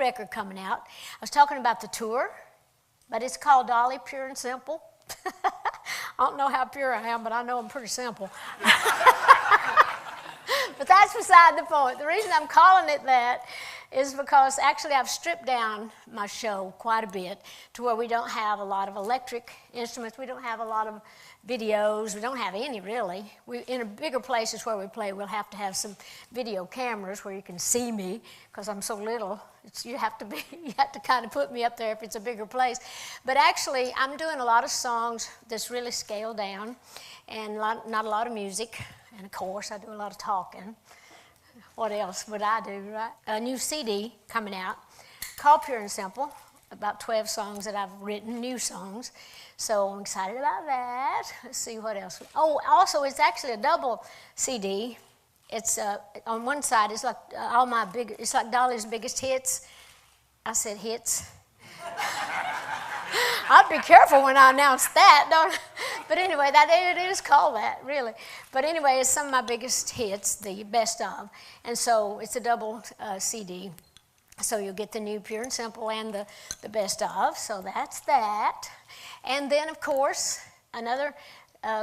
record coming out. I was talking about the tour, but it's called Dolly, Pure and Simple. I don't know how pure I am, but I know I'm pretty simple. But that's beside the point. The reason I'm calling it that is because actually I've stripped down my show quite a bit to where we don't have a lot of electric instruments. We don't have a lot of videos. We don't have any, really. In bigger places where we play, we'll have to have some video cameras where you can see me because I'm so little. You have to kind of put me up there if it's a bigger place. But actually, I'm doing a lot of songs that's really scaled down and not a lot of music. And of course, I do a lot of talking. What else would I do, right? A new CD coming out called Pure and Simple, about 12 songs that I've written, new songs. So I'm excited about that. Let's see what else. Oh, also, it's actually a double CD. It's on one side, it's like it's like Dolly's biggest hits. I said hits. I'd be careful when I announce that, don't I? But anyway, it is called that, really. But anyway, it's some of my biggest hits, the best of. And so it's a double CD. So you'll get the new Pure and Simple and the best of. So that's that. And then, of course, another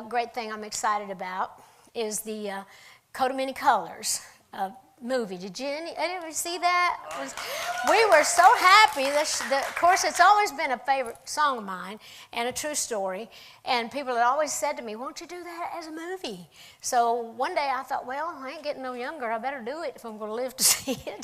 great thing I'm excited about is the Coat of Many Colors movie. Did anybody see that? We were so happy. Of course, it's always been a favorite song of mine and a true story. And people had always said to me, won't you do that as a movie? So one day I thought, well, I ain't getting no younger. I better do it if I'm going to live to see it.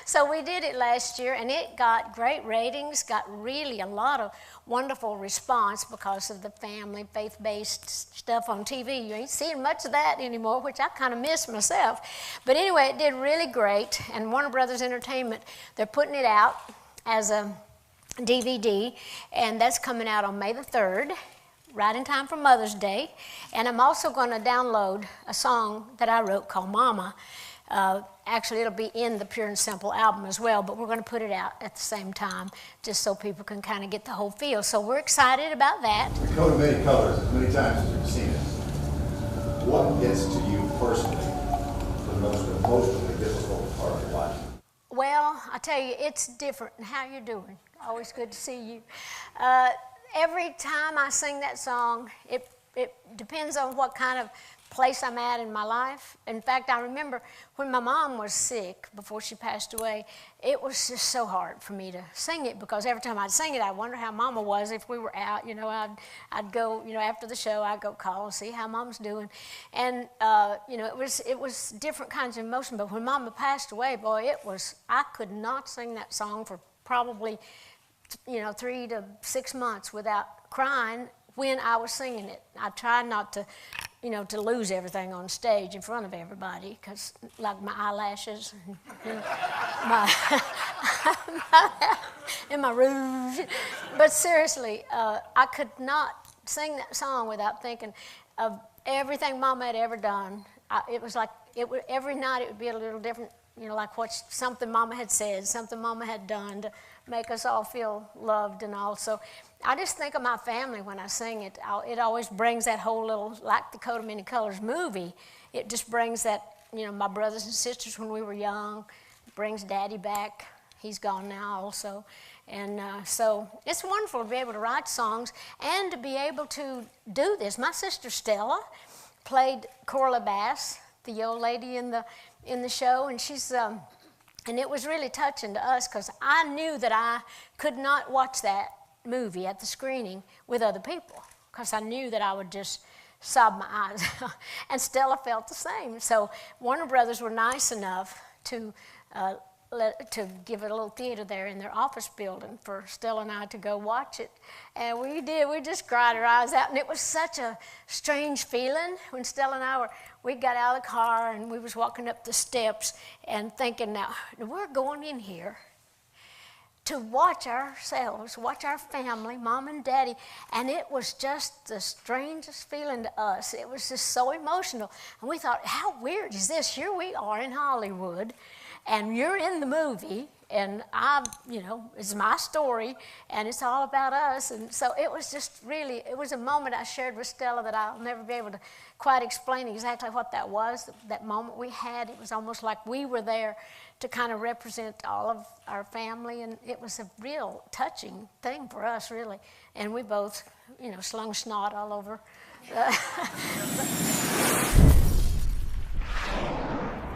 So we did it last year, and it got great ratings, got really a lot of wonderful response because of the family, faith-based stuff on TV. You ain't seeing much of that anymore, which I kind of miss myself. But anyway, it did really great, and Warner Brothers Entertainment, they're putting it out as a DVD, and that's coming out on May the 3rd, right in time for Mother's Day. And I'm also going to download a song that I wrote called Mama. Actually, it'll be in the Pure and Simple album as well, but we're going to put it out at the same time just so people can kind of get the whole feel. So we're excited about that. The Coat of Many Colors, as many times as you've seen it, what gets to you personally the most emotionally difficult part of watching? Well, I tell you, it's different. How you doing? Always good to see you. Every time I sing that song, it depends on what kind of place I'm at in my life. In fact, I remember when my mom was sick before she passed away, it was just so hard for me to sing it because every time I'd sing it, I'd wonder how Mama was if we were out. I'd go, after the show, I'd go call and see how Mom's doing. And, it was different kinds of emotion. But when Mama passed away, boy, I could not sing that song for probably 3 to 6 months without crying when I was singing it. I tried not to, to lose everything on stage in front of everybody, because like my eyelashes and my rouge. But seriously, I could not sing that song without thinking of everything Mama had ever done. It was like every night it would be a little different, like something Mama had said, something Mama had done to make us all feel loved and all. So I just think of my family when I sing it. It always brings that whole little, like the Coat of Many Colors movie, it just brings that, my brothers and sisters when we were young, brings Daddy back. He's gone now also. And so it's wonderful to be able to write songs and to be able to do this. My sister Stella played Corla Bass, the old lady in the show, and she's and it was really touching to us because I knew that I could not watch that movie at the screening with other people because I knew that I would just sob my eyes out. And Stella felt the same. So Warner Brothers were nice enough to give it a little theater there in their office building for Stella and I to go watch it. And we did. We just cried our eyes out. And it was such a strange feeling when Stella and I we got out of the car and we was walking up the steps and thinking, now we're going in here to watch ourselves, watch our family, Mom and Daddy. And it was just the strangest feeling to us. It was just so emotional. And we thought, how weird is this? Here we are in Hollywood, and you're in the movie, And it's my story, and it's all about us. And so it was just really, it was a moment I shared with Stella that I'll never be able to quite explain exactly what that was, that moment we had. It was almost like we were there to kind of represent all of our family, and it was a real touching thing for us, really. And we both, slung snot all over.